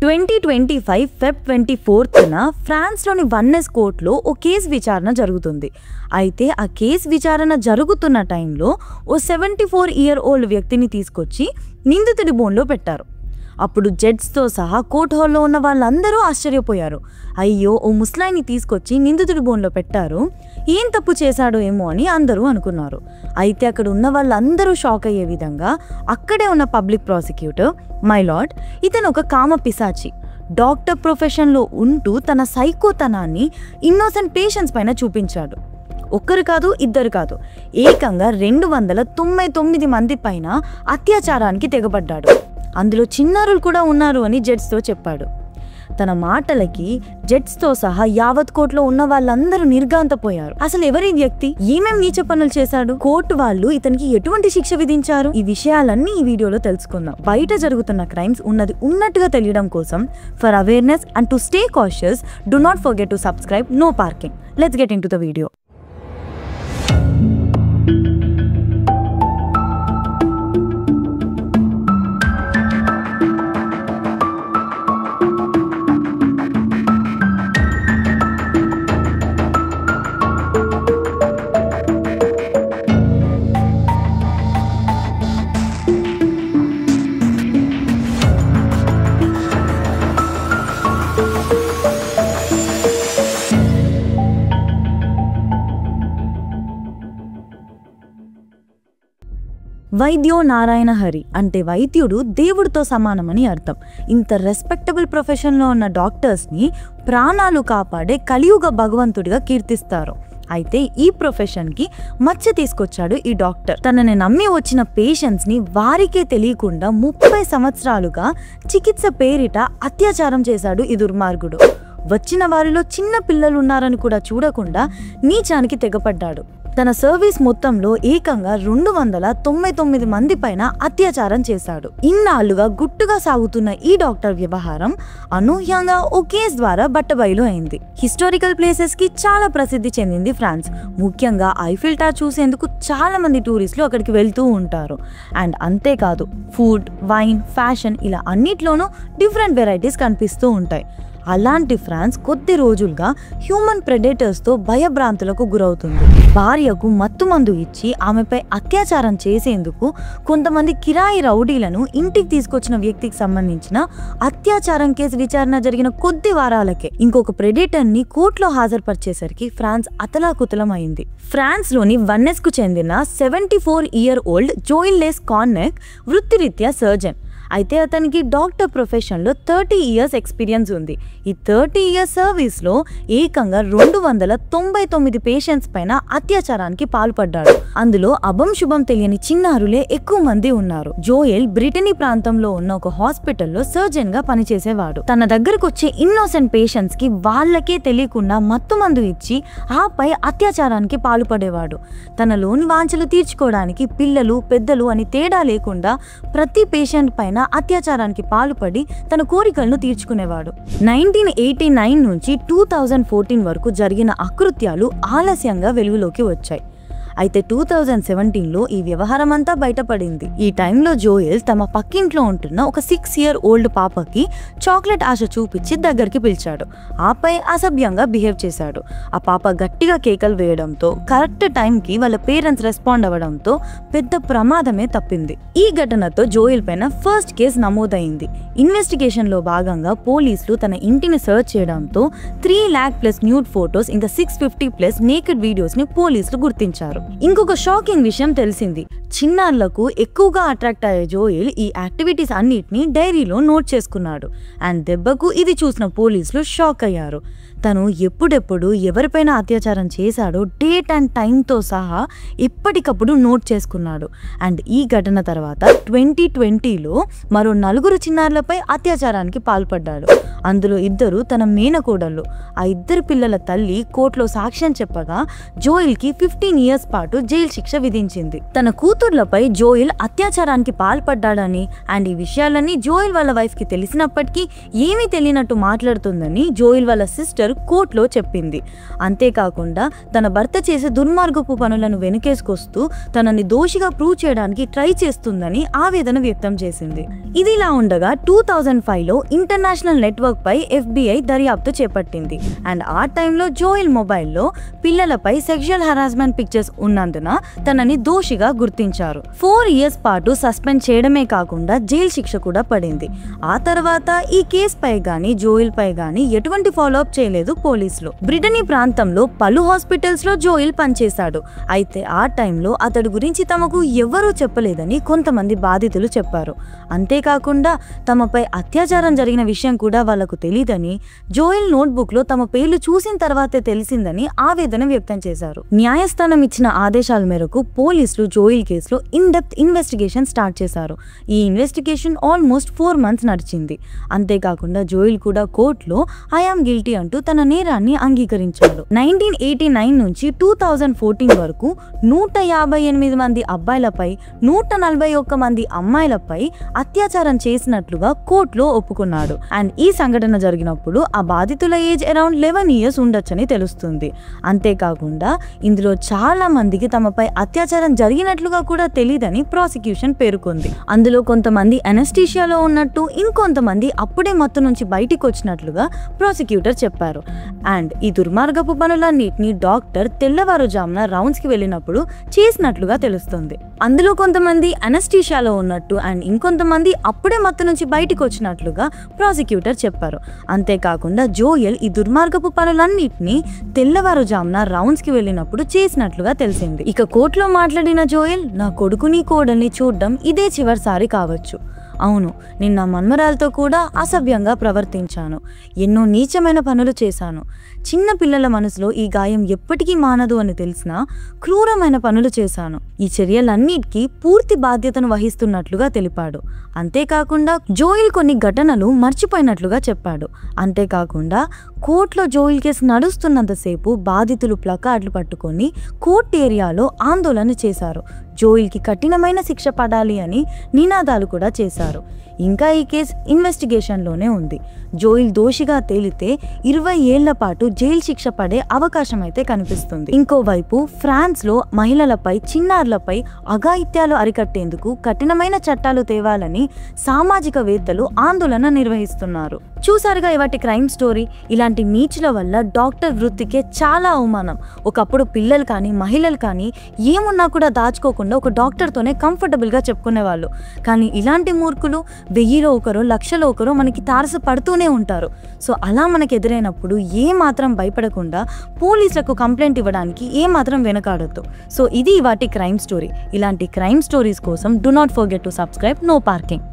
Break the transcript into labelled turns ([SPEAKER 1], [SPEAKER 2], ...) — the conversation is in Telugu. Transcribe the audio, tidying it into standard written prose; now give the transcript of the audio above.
[SPEAKER 1] 2025 ఫెబ్ 24న ఫ్రాన్స్లోని వన్నెస్ కోర్టులో ఓ కేసు విచారణ జరుగుతుంది. అయితే ఆ కేసు విచారణ జరుగుతున్న టైంలో ఓ 74 ఇయర్ ఓల్డ్ వ్యక్తిని తీసుకొచ్చి నిందితుడి బోన్లో పెట్టారు. అప్పుడు జడ్జ్తో సహా కోర్టు హాల్లో ఉన్న వాళ్ళందరూ ఆశ్చర్యపోయారు. అయ్యో, ఓ ముస్లాయిని తీసుకొచ్చి నిందితుడి బోన్లో పెట్టారు, ఏం తప్పు చేశాడో ఏమో అని అందరూ అనుకున్నారు. అయితే అక్కడ ఉన్న వాళ్ళందరూ షాక్ అయ్యే విధంగా అక్కడే ఉన్న పబ్లిక్ ప్రాసిక్యూటర్ మై లార్డ్, ఇతను ఒక కామ పిశాచి, డాక్టర్ ప్రొఫెషన్లో ఉంటూ తన సైకోతనాన్ని ఇన్నోసెంట్ పేషెంట్స్ పైన చూపించాడు. ఒక్కరు కాదు, ఇద్దరు కాదు, ఏకంగా 299 మంది పైన అత్యాచారానికి తెగబడ్డాడు. అందులో చిన్నారులు కూడా ఉన్నారు అని జడ్జ్తో చెప్పాడు. తన మాటలకి జడ్జ్తో సహా యావత్ కోర్టులో ఉన్న వాళ్ళందరూ నిర్ఘాంతపోయారు. అసలు ఎవరి వ్యక్తి, ఏమేం నీచ పనులు చేశాడు, కోర్టు వాళ్ళు ఇతనికి ఎటువంటి శిక్ష విధించారు, ఈ విషయాలన్నీ ఈ వీడియోలో తెలుసుకుందాం. బయట జరుగుతున్న క్రైమ్స్ ఉన్నది ఉన్నట్టుగా తెలియడం కోసం for awareness and to stay cautious, do not forget to subscribe. No parking. Let's get into the video. వైద్యో నారాయణ హరి అంటే వైద్యుడు దేవుడితో సమానమని అర్థం. ఇంత రెస్పెక్టబుల్ ప్రొఫెషన్లో ఉన్న డాక్టర్స్ని ప్రాణాలు కాపాడే కలియుగ భగవంతుడిగా కీర్తిస్తారు. అయితే ఈ ప్రొఫెషన్కి మచ్చ తీసుకొచ్చాడు ఈ డాక్టర్. తనని నమ్మి వచ్చిన పేషెంట్స్ని వారికే తెలియకుండా 30 సంవత్సరాలుగా చికిత్స పేరిట అత్యాచారం చేశాడు ఈ దుర్మార్గుడు. వచ్చిన వారిలో చిన్న పిల్లలు ఉన్నారని కూడా చూడకుండా నీచానికి తెగపడ్డాడు. తన సర్వీస్ మొత్తంలో ఏకంగా 299 మంది పైన అత్యాచారం చేశాడు. ఇన్నాళ్లుగా గుట్టుగా సాగుతున్న ఈ డాక్టర్ వ్యవహారం అనూహ్యంగా ఓ కేసు ద్వారా బట్టబయలు అయింది. హిస్టారికల్ ప్లేసెస్ కి చాలా ప్రసిద్ధి చెందింది ఫ్రాన్స్. ముఖ్యంగా ఐఫిల్ టవర్ చూసేందుకు చాలా మంది టూరిస్టులు అక్కడికి వెళ్తూ ఉంటారు. అండ్ అంతేకాదు, ఫుడ్, వైన్, ఫ్యాషన్ ఇలా అన్నిట్లోనూ డిఫరెంట్ వెరైటీస్ కనిపిస్తూ ఉంటాయి. అలాంటి ఫ్రాన్స్ కొద్ది రోజులుగా హ్యూమన్ ప్రెడేటర్స్తో భయభ్రాంతులకు గురవుతుంది. భార్యకు మత్తుమందు ఇచ్చి ఆమెపై అత్యాచారం చేసేందుకు కొంతమంది కిరాయి రౌడీలను ఇంటికి తీసుకొచ్చిన వ్యక్తికి సంబంధించిన అత్యాచారం కేసు విచారణ జరిగిన కొద్ది వారాలకే ఇంకొక ప్రెడేటర్ని కోర్టులో హాజరుపరిచేసరికి ఫ్రాన్స్ అతలాకుతలం అయింది. ఫ్రాన్స్లోని వన్నెస్కు చెందిన 74 ఇయర్ ఓల్డ్ జోయిల్ లెస్ కార్నెక్ వృత్తిరీత్యా సర్జన్. అయితే అతనికి డాక్టర్ ప్రొఫెషన్లో 30 ఇయర్స్ ఎక్స్పీరియన్స్ ఉంది. ఈ 30 ఇయర్స్ సర్వీస్లో ఏకంగా 299 పేషెంట్స్ పైన అత్యాచారానికి పాల్పడ్డాడు. అందులో అభం శుభం తెలియని చిన్నారులే ఎక్కువ మంది ఉన్నారు. జోయెల్ బ్రిటనీ ప్రాంతంలో ఉన్న ఒక హాస్పిటల్లో సర్జన్ గా పనిచేసేవాడు. తన దగ్గరకు వచ్చే ఇన్నోసెంట్ పేషెంట్స్ కి వాళ్ళకే తెలియకుండా మత్తుమందు ఇచ్చి ఆపై అత్యాచారానికి పాల్పడేవాడు. తనలోని వాంఛలు తీర్చుకోవడానికి పిల్లలు, పెద్దలు అని తేడా లేకుండా ప్రతి పేషెంట్ పైన అత్యాచారానికి పాల్పడి తన కోరికలను తీర్చుకునేవాడు. 1989 నుంచి 2014 వరకు జరిగిన అకృత్యాలు ఆలస్యంగా వెలుగులోకి వచ్చాయి. అయితే 2017లో ఈ వ్యవహారం అంతా బయటపడింది. ఈ టైంలో జోయెల్ తమ పక్కింట్లో ఉంటున్న ఒక 6 ఇయర్ ఓల్డ్ పాపకి చాక్లెట్ ఆశ చూపించి దగ్గరికి పిలిచాడు. ఆపై అసభ్యంగా బిహేవ్ చేశాడు. ఆ పాప గట్టిగా కేకలు వేయడంతో కరెక్ట్ టైంకి వాళ్ళ పేరెంట్స్ రెస్పాండ్ అవ్వడంతో పెద్ద ప్రమాదమే తప్పింది. ఈ ఘటనతో జోయెల్ పైన ఫస్ట్ కేసు నమోదైంది. ఇన్వెస్టిగేషన్ లో భాగంగా పోలీసులు తన ఇంటిని సర్చ్ చేయడంతో 3 lakh ప్లస్ న్యూడ్ ఫోటోస్ ఇంకా 650 ప్లస్ నేకెడ్ వీడియోస్ ని పోలీసులు గుర్తించారు. ఇంకొక షాకింగ్ విషయం తెలిసింది. చిన్నారులకు ఎక్కువగా అట్రాక్ట్ అయ్యే జోయెల్ ఈ యాక్టివిటీస్ అన్నిటిని డైరీలో నోట్ చేసుకున్నాడు. అండ్ దెబ్బకు ఇది చూసిన పోలీసులు షాక్ అయ్యారు. తను ఎప్పుడెప్పుడు ఎవరిపైన అత్యాచారం చేశాడో డేట్ అండ్ టైంతో సహా ఎప్పటికప్పుడు నోట్ చేసుకున్నాడు. అండ్ ఈ ఘటన తర్వాత 2020లో మరో 4 చిన్నారులపై అత్యాచారానికి పాల్పడ్డాడు. అందులో ఇద్దరు తన మేనకోడళ్ళు. ఆ ఇద్దరు పిల్లల తల్లి కోర్టులో సాక్ష్యం చెప్పగా జోయిల్కి 15 ఇయర్స్ పాటు జైలు శిక్ష విధించింది. తన కూతుర్లపై జోయిల్ అత్యాచారానికి పాల్పడ్డాడని అండ్ ఈ విషయాలన్నీ జోయిల్ వాళ్ళ వైఫ్కి తెలిసినప్పటికీ ఏమీ తెలియనట్టు మాట్లాడుతుందని జోయిల్ వాళ్ళ సిస్టర్ కోర్టులో చెప్పింది. అంతేకాకుండా తన భర్త చేసే దుర్మార్గపు పనులను వెనుకేసుకొస్తూ తనని దోషిగా ప్రూవ్ చేయడానికి ట్రై చేస్తుందని ఆవేదన వ్యక్తం చేసింది. ఇదిలా ఉండగా 2005లో ఇంటర్నేషనల్ నెట్వర్క్ పై FBI దర్యాప్తు చేపట్టింది. అండ్ ఆ టైంలో జోయిల్ మొబైల్లో పిల్లలపై సెక్షువల్ హరాస్మెంట్ పిక్చర్స్ ఉన్నందున తనని దోషిగా గుర్తించారు. 4 ఇయర్స్ పాటు సస్పెండ్ చేయడమే కాకుండా జైలు శిక్ష కూడా పడింది. ఆ తర్వాత ఈ కేసు పై గానీ జోయిల్ పై గానీ ఎటువంటి ఫాలోఅప్ చేయలేదు పోలీసులు. బ్రిటనీ ప్రాంతంలో పలు హాస్పిటల్స్ లో జోయిల్ పనిచేశాడు. అయితే ఆ టైంలో అతడి గురించి తమకు ఎవ్వరూ చెప్పలేదని కొంతమంది బాధితులు చెప్పారు. అంతేకాకుండా తమపై అత్యాచారం జరిగిన విషయం కూడా వాళ్లకు తెలియదని, జోయిల్ నోట్బుక్ లో తమ పేర్లు చూసిన తర్వాతే తెలిసిందని ఆవేదన వ్యక్తం చేశారు. న్యాయస్థానం ఇచ్చిన ఆదేశాల మేరకు పోలీసులు జోయిల్ కేసులో ఇన్ డెప్త్ ఇన్వెస్టిగేషన్ స్టార్ట్ చేశారు. ఈ ఇన్వెస్టిగేషన్ ఆల్మోస్ట్ 4 months నడిచింది. అంతేకాకుండా జోయిల్ కూడా కోర్టులో ఐ యామ్ గిల్టీ అంటూ తన నేరాన్ని అంగీకరించాడు. 1989 నుంచి 2014 వరకు 158 మంది అబ్బాయిలపై 141 మంది అమ్మాయిలపై అత్యాచారం చేసినట్లుగా కోర్టులో ఒప్పుకున్నాడు. అండ్ ఈ సంఘటన జరిగినప్పుడు ఆ బాధితుల ఏజ్ అరౌండ్ 11 years ఉండొచ్చని తెలుస్తుంది. అంతేకాకుండా ఇందులో చాలా మందికి తమపై అత్యాచారం జరిగినట్లుగా కూడా తెలియదని ప్రాసిక్యూషన్ పేర్కొంది. అందులో కొంతమంది అనెస్థీషియాలో ఉన్నట్టు, ఇంకొంతమంది అప్పుడే మత్తు నుంచి బయటికి వచ్చినట్లుగా ప్రాసిక్యూటర్ చెప్పారు. అండ్ ఈ దుర్మార్గపు పనులన్నిటిని డాక్టర్ తెల్లవారుజామున రౌండ్స్ కి వెళ్ళినప్పుడు చేసినట్లుగా తెలుస్తుంది. అందులో కొంతమంది అనెస్థీషియాలో ఉన్నట్టు అండ్ ఇంకొంతమంది అప్పుడే మత్తు నుంచి బయటికి వచ్చినట్లుగా ప్రాసిక్యూటర్ చెప్పారు. అంతేకాకుండా జోయల్ ఈ దుర్మార్గపు పనులన్నిటిని తెల్లవారుజామున రౌండ్స్ కి వెళ్ళినప్పుడు చేసినట్లుగా తెలిసింది. ఇక కోర్టులో మాట్లాడిన జోయల్, నా కొడుకుని కోడల్ని చూడడం ఇదే చివరిసారి కావచ్చు. అవును, నేను నా మన్మరాలతో కూడా అసభ్యంగా ప్రవర్తించాను. ఎన్నో నీచమైన పనులు చేశాను. చిన్న పిల్లల మనసులో ఈ గాయం ఎప్పటికీ మానదు అని తెలిసినా క్రూరమైన పనులు చేశాను. ఈ చర్యలన్నిటికీ పూర్తి బాధ్యతను వహిస్తున్నట్లుగా తెలిపాడు. అంతేకాకుండా జోయిల్ కొన్ని ఘటనలు మర్చిపోయినట్లుగా చెప్పాడు. అంతేకాకుండా కోర్టులో జోయిల్ కేసు నడుస్తున్నంతసేపు బాధితులు ప్లకార్డులు పట్టుకొని కోర్టు ఏరియాలో ఆందోళన చేశారు. జోయిల్కి కఠినమైన శిక్ష పడాలి అని నినాదాలు కూడా చేశారు. ఇంకా ఈ కేసు ఇన్వెస్టిగేషన్లోనే ఉంది. జోయిల్ దోషిగా తేలితే 20 ఏళ్ల పాటు జైలు శిక్ష పడే అవకాశం అయితే కనిపిస్తుంది. ఇంకోవైపు ఫ్రాన్స్లో మహిళలపై, చిన్నారులపై అఘాయిత్యాలు అరికట్టేందుకు కఠినమైన చట్టాలు తేవాలని సామాజికవేత్తలు ఆందోళన నిర్వహిస్తున్నారు. చూసారుగా ఇవాటి క్రైమ్ స్టోరీ. ఇలాంటి నీచుల వల్ల డాక్టర్ వృత్తికే చాలా అవమానం. ఒకప్పుడు పిల్లలు కానీ మహిళలు కానీ ఏమున్నా కూడా దాచుకోకుండా ఒక డాక్టర్తోనే కంఫర్టబుల్గా చెప్పుకునేవాళ్ళు. కానీ ఇలాంటి మూర్ఖులు 1000లో ఒకరో 1,00,000లో ఒకరో మనకి తారస పడుతూనే ఉంటారు. సో అలా మనకు ఎదురైనప్పుడు ఏ మాత్రం భయపడకుండా పోలీసులకు కంప్లైంట్ ఇవ్వడానికి ఏ మాత్రం వెనకాడొద్దు. సో ఇది ఇవాటి క్రైమ్ స్టోరీ. ఇలాంటి క్రైమ్ స్టోరీస్ కోసం do not forget to subscribe no parking.